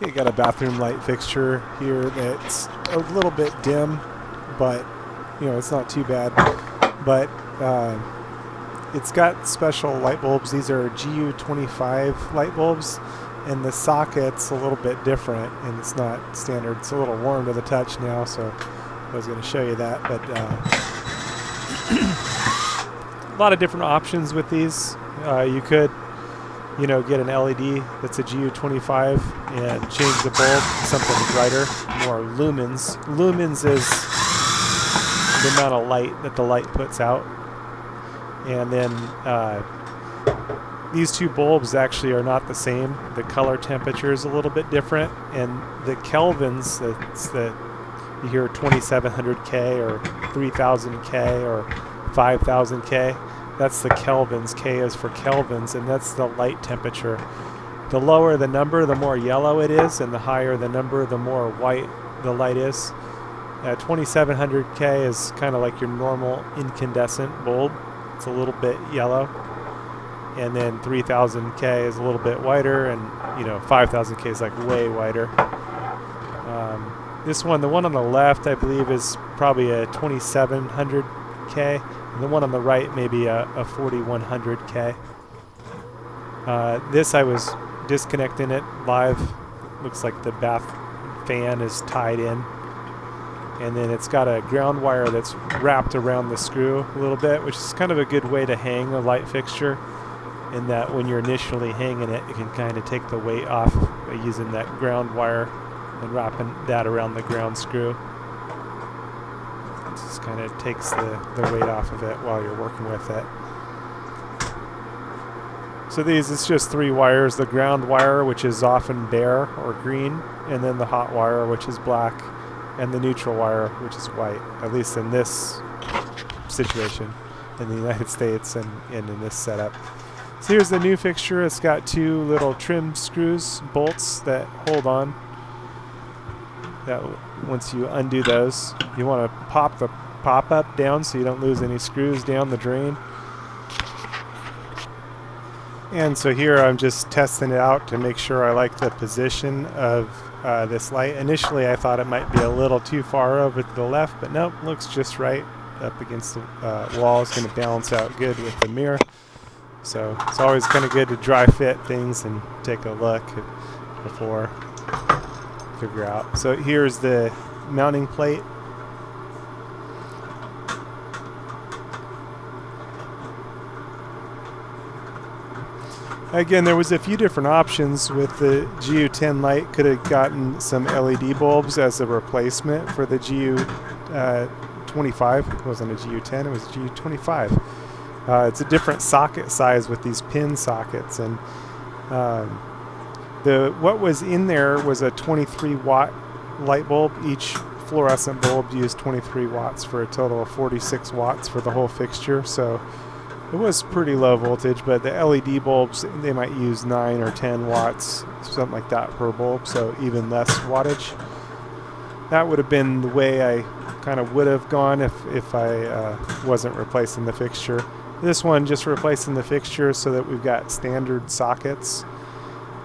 Okay, got a bathroom light fixture here that's a little bit dim, but you know, it's not too bad. But it's got special light bulbs. These are GU25 light bulbs, and the socket's a little bit different, and it's not standard. It's a little warm to the touch now, so I was going to show you that. But a lot of different options with these. You could, you know, get an LED that's a GU25 and change the bulb to something brighter, more lumens. Lumens is the amount of light that the light puts out. And then these two bulbs actually are not the same. The color temperature is a little bit different, and the kelvins, that's the, you hear 2700K or 3000K or 5000K. That's the kelvins. K is for kelvins, and that's the light temperature. The lower the number, the more yellow it is, and the higher the number, the more white the light is. 2700K is kind of like your normal incandescent bulb. It's a little bit yellow. And then 3000K is a little bit whiter, and you know, 5000K is like way whiter. This one, the one on the left, I believe, is probably a 2700K. And the one on the right, maybe a 4100K. This, I was disconnecting it live. Looks like the bath fan is tied in. And then it's got a ground wire that's wrapped around the screw a little bit, which is kind of a good way to hang a light fixture, in that when you're initially hanging it, you can kind of take the weight off by using that ground wire and wrapping that around the ground screw. Just kind of takes the weight off of it while you're working with it. So these, it's just 3 wires: the ground wire, which is often bare or green, and then the hot wire, which is black, and the neutral wire, which is white, at least in this situation in the United States and in this setup. So here's the new fixture. It's got 2 little trim screws, bolts that hold on. That once you undo those, you want to pop the pop-up down so you don't lose any screws down the drain. And so here I'm just testing it out to make sure I like the position of this light. Initially I thought it might be a little too far over to the left, but nope, looks just right up against the wall. It's going to balance out good with the mirror. So it's always kind of good to dry fit things and take a look before figure out. So here's the mounting plate. Again, there was a few different options with the GU10 light. Could have gotten some LED bulbs as a replacement for the GU25. It wasn't a GU10, it was GU25. It's a different socket size with these pin sockets, and what was in there was a 23 watt light bulb. Each fluorescent bulb used 23 watts for a total of 46 watts for the whole fixture. So it was pretty low voltage, but the LED bulbs, they might use 9 or 10 watts, something like that per bulb, so even less wattage. That would have been the way I kind of would have gone if I wasn't replacing the fixture. This one, just replacing the fixture so that we've got standard sockets.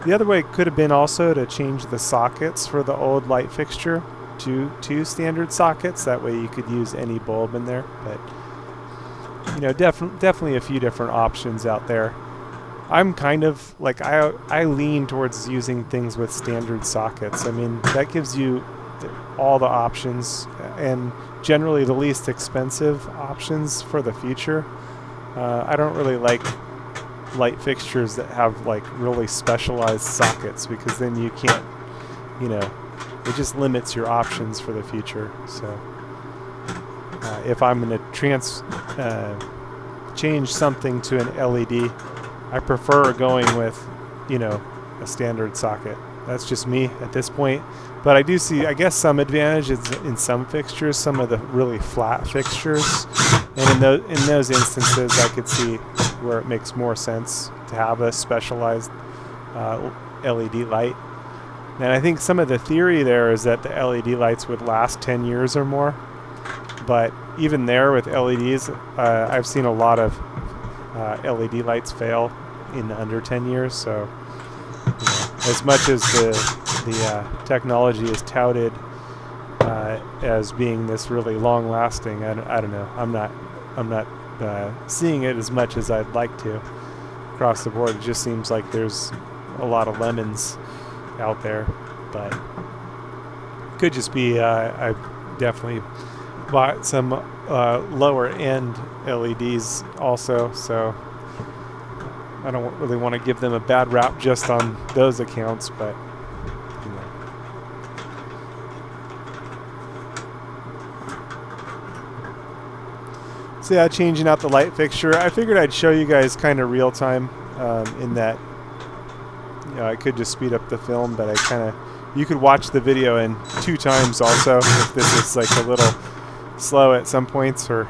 The other way could have been also to change the sockets for the old light fixture to 2 standard sockets. That way you could use any bulb in there. But you know, definitely a few different options out there. I'm kind of like, I lean towards using things with standard sockets. I mean, that gives you all the options, and generally the least expensive options for the future. I don't really like light fixtures that have like really specialized sockets, because then you can't, you know, it just limits your options for the future. So if I'm going to change something to an LED, I prefer going with, you know, a standard socket. That's just me at this point. But I do see, I guess, some advantages in some fixtures, some of the really flat fixtures. And in those instances, I could see where it makes more sense to have a specialized LED light. And I think some of the theory there is that the LED lights would last 10 years or more. But even there with LEDs, I've seen a lot of LED lights fail in under 10 years. So, you know, as much as the the technology is touted as being this really long-lasting. I don't know. I'm not seeing it as much as I'd like to across the board. It just seems like there's a lot of lemons out there, but could just be I definitely bought some lower end LEDs also, so I don't really want to give them a bad rap just on those accounts, but you know. So yeah, changing out the light fixture. I figured I'd show you guys kind of real time in that, you know, I could just speed up the film, but you could watch the video in 2 times also if this is like a little slow at some points, or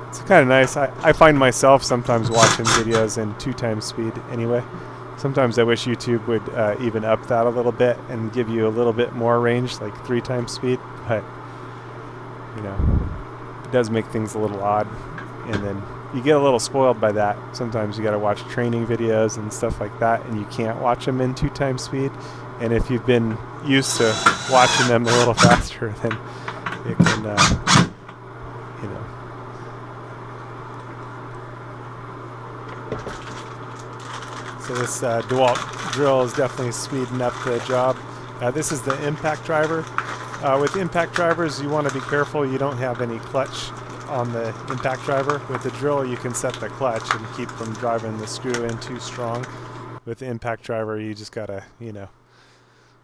it's kind of nice. I find myself sometimes watching videos in 2 times speed anyway. Sometimes I wish YouTube would even up that a little bit and give you a little bit more range, like 3 times speed, but you know, it does make things a little odd, and then you get a little spoiled by that. Sometimes you got to watch training videos and stuff like that, and you can't watch them in 2 times speed. And if you've been used to watching them a little faster, then it can, you know. So this DeWalt drill is definitely speeding up the job. This is the impact driver. With impact drivers, you want to be careful you don't have any clutch on the impact driver. With the drill, you can set the clutch and keep from driving the screw in too strong. With the impact driver, you just gotta, you know,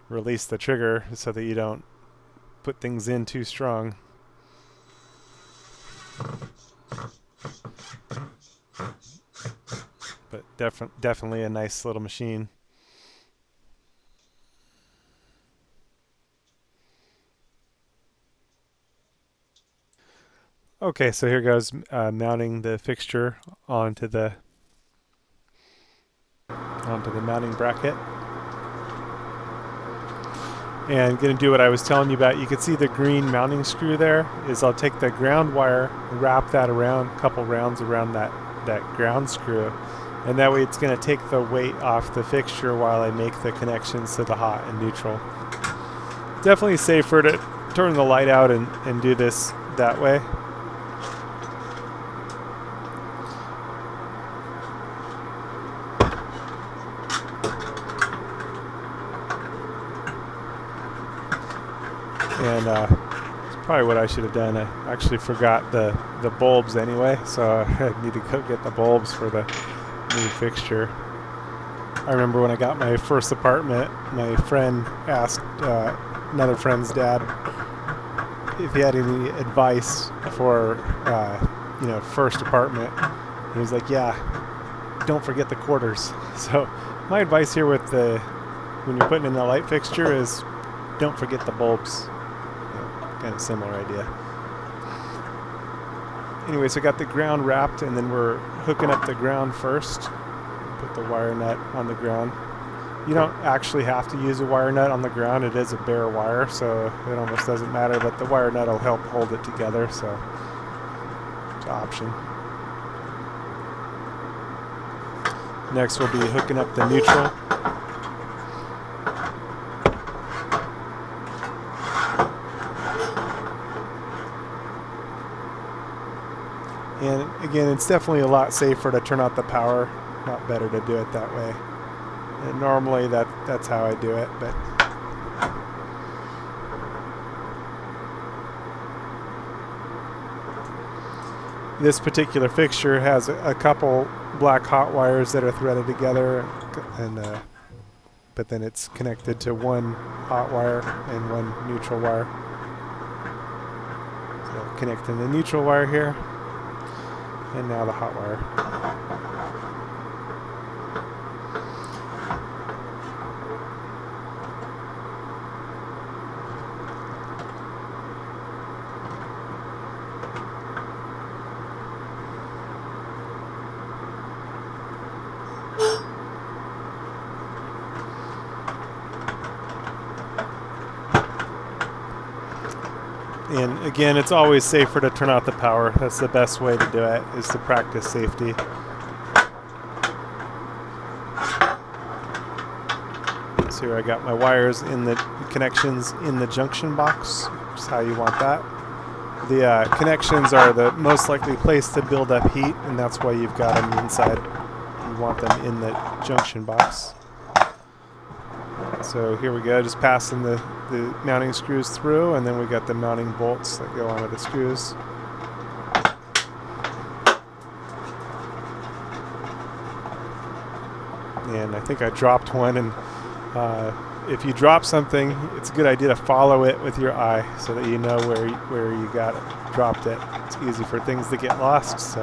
release the trigger so that you don't put things in too strong. But definitely a nice little machine. Okay, so here goes mounting the fixture onto the mounting bracket. And going to do what I was telling you about. You can see the green mounting screw there. I'll take the ground wire, wrap that around, a couple rounds around that ground screw, and that way it's going to take the weight off the fixture while I make the connections to the hot and neutral. Definitely safer to turn the light out and do this that way. And it's probably what I should have done. I actually forgot the bulbs anyway, so I need to go get the bulbs for the new fixture. I remember when I got my first apartment, my friend asked another friend's dad if he had any advice for you know, first apartment. He was like, "Yeah, don't forget the quarters." So my advice here with when you're putting in a light fixture is don't forget the bulbs. Kind of similar idea. Anyway, so I got the ground wrapped, and then we're hooking up the ground first. Put the wire nut on the ground. You don't actually have to use a wire nut on the ground. It is a bare wire, so it almost doesn't matter, but the wire nut will help hold it together, so it's an option. Next, we'll be hooking up the neutral. And again, it's definitely a lot safer to turn out the power, not better to do it that way. And normally that's how I do it, but this particular fixture has a couple black hot wires that are threaded together, and but then it's connected to one hot wire and one neutral wire. So connecting the neutral wire here. And now the hot wire. And again, it's always safer to turn out the power. That's the best way to do it, is to practice safety. So here I got my wires in the connections in the junction box, which is how you want that. The connections are the most likely place to build up heat, and that's why you've got them inside. You want them in the junction box. So here we go, just passing the mounting screws through, and then we got the mounting bolts that go onto the screws. And I think I dropped one, and if you drop something, it's a good idea to follow it with your eye so that you know where you got it, dropped it. It's easy for things to get lost, so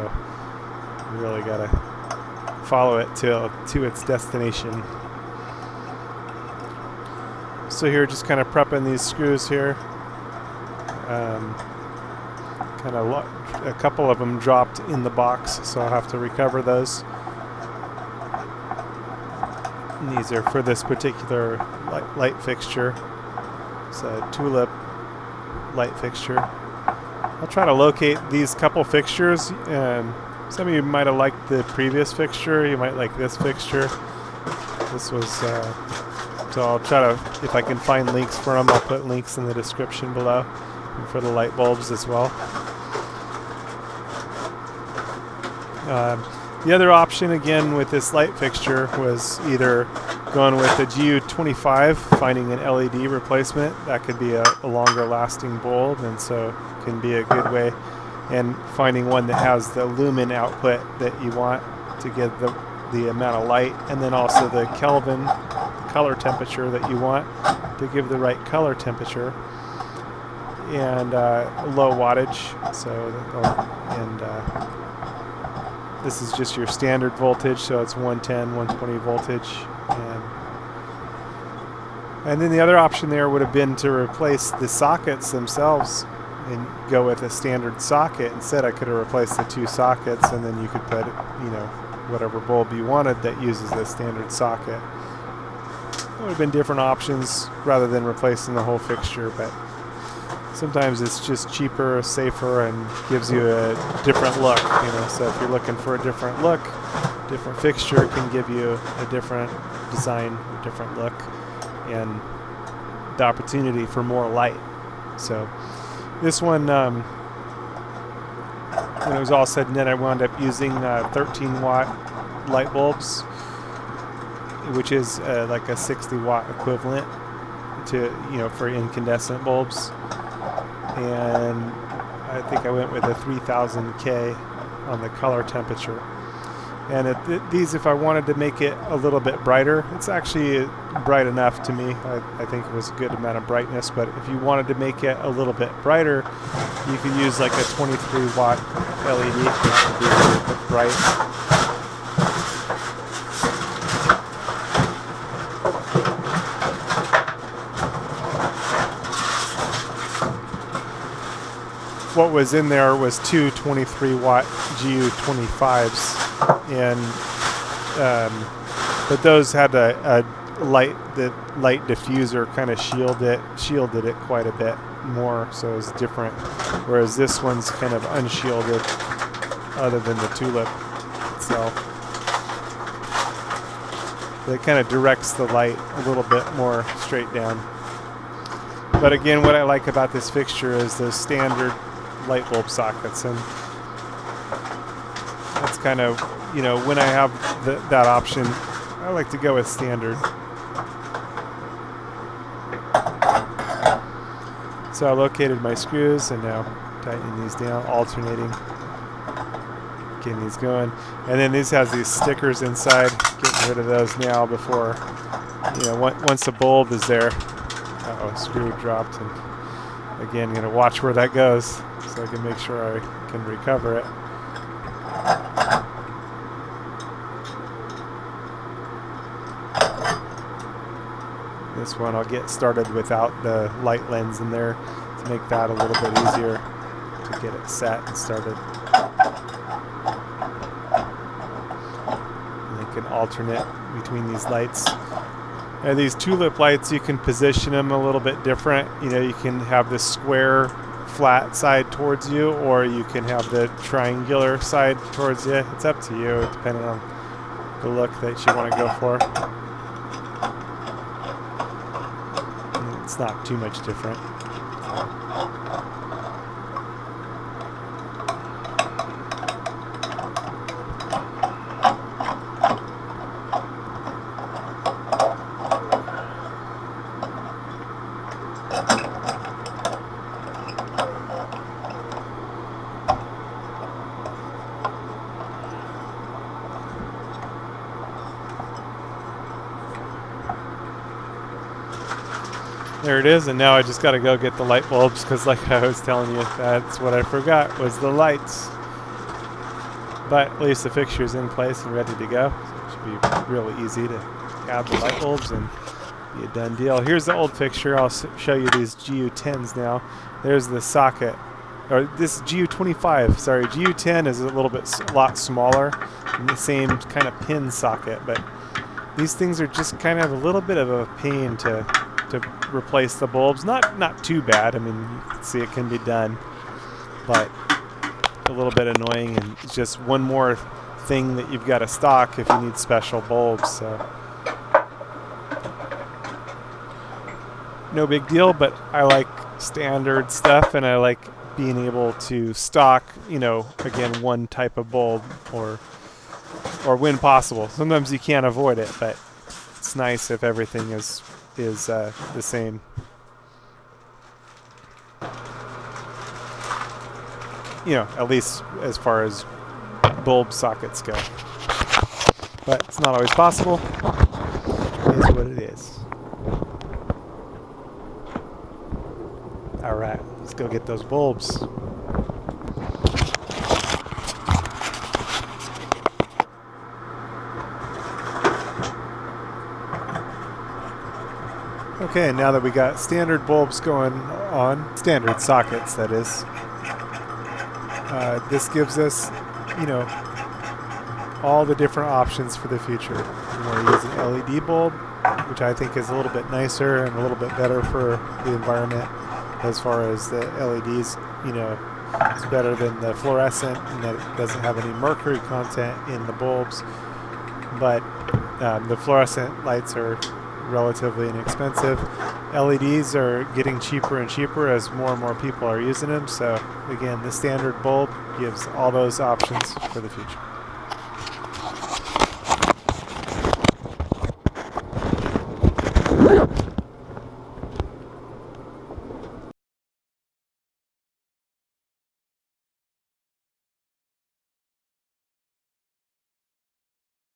you really got to follow it to its destination. So here, just kind of prepping these screws here. Kind of a couple of them dropped in the box, so I'll have to recover those. And these are for this particular light fixture. It's a tulip light fixture. I'll try to locate these couple fixtures. Some of you might have liked the previous fixture. You might like this fixture. This was, so I'll try to, if I can find links for them, I'll put links in the description below, and for the light bulbs as well. The other option, again, with this light fixture was either going with the GU25, finding an LED replacement. That could be a longer lasting bulb, and so can be a good way. And finding one that has the lumen output that you want to get the amount of light, and then also the Kelvin, the color temperature that you want to give the right color temperature, and low wattage. This is just your standard voltage, so it's 110, 120 voltage. And then the other option there would have been to replace the sockets themselves and go with a standard socket. Instead, I could have replaced the two sockets, and then you could put, whatever bulb you wanted that uses the standard socket. There would have been different options rather than replacing the whole fixture, but sometimes it's just cheaper, safer, and gives you a different look. So if you're looking for a different look, different fixture can give you a different design, a different look, and the opportunity for more light. So this one, when it was all said and done, I wound up using 13-watt light bulbs, which is like a 60-watt equivalent to, for incandescent bulbs. And I think I went with a 3000K on the color temperature. And these, if I wanted to make it a little bit brighter, it's actually bright enough to me. I think it was a good amount of brightness, but if you wanted to make it a little bit brighter, you could use like a 23-watt LED, which would be a little bit bright. What was in there was two 23-watt GU25s, and but those had a light diffuser kind of shielded it quite a bit more, so it was different. Whereas this one's kind of unshielded, other than the tulip itself. It kind of directs the light a little bit more straight down. But again, what I like about this fixture is the standard light bulb sockets, and that's kind of, when I have that option, I like to go with standard. So I located my screws, and now tightening these down, alternating, getting these going. And then this has these stickers inside, getting rid of those now before, once the bulb is there. Uh-oh, screw dropped, and again, going to watch where that goes, so I can make sure I can recover it. This one I'll get started without the light lens in there to make that a little bit easier to get it set and started. And you can alternate between these lights. And these tulip lights, you can position them a little bit different. You can have the square flat side towards you, or you can have the triangular side towards you. It's up to you, depending on the look that you want to go for. It's not too much different. There it is, and now I just got to go get the light bulbs because, like I was telling you, that's what I forgot was the lights. But at least the fixture's in place and ready to go. So it should be really easy to add the light bulbs and be a done deal. Here's the old fixture. I'll show you these GU10s now. There's the socket, or this GU25. Sorry, GU10 is a lot smaller and the same kind of pin socket, but these things are just kind of a little bit of a pain to replace the bulbs. Not too bad. I mean, you can see it can be done, but a little bit annoying, and it's just one more thing that you've got to stock if you need special bulbs. So no big deal, but I like standard stuff, and I like being able to stock, you know, again, one type of bulb or when possible. Sometimes you can't avoid it, but it's nice if everything is the same. You know, at least as far as bulb sockets go. But it's not always possible. It is what it is. Alright, let's go get those bulbs. Okay, now that we got standard bulbs going on, standard sockets that is, this gives us, you know, all the different options for the future. You want to use an LED bulb, which I think is a little bit nicer and a little bit better for the environment as far as the LEDs, you know, it's better than the fluorescent in that it doesn't have any mercury content in the bulbs, but the fluorescent lights are relatively inexpensive. LEDs are getting cheaper and cheaper as more and more people are using them. So again, the standard bulb gives all those options for the future.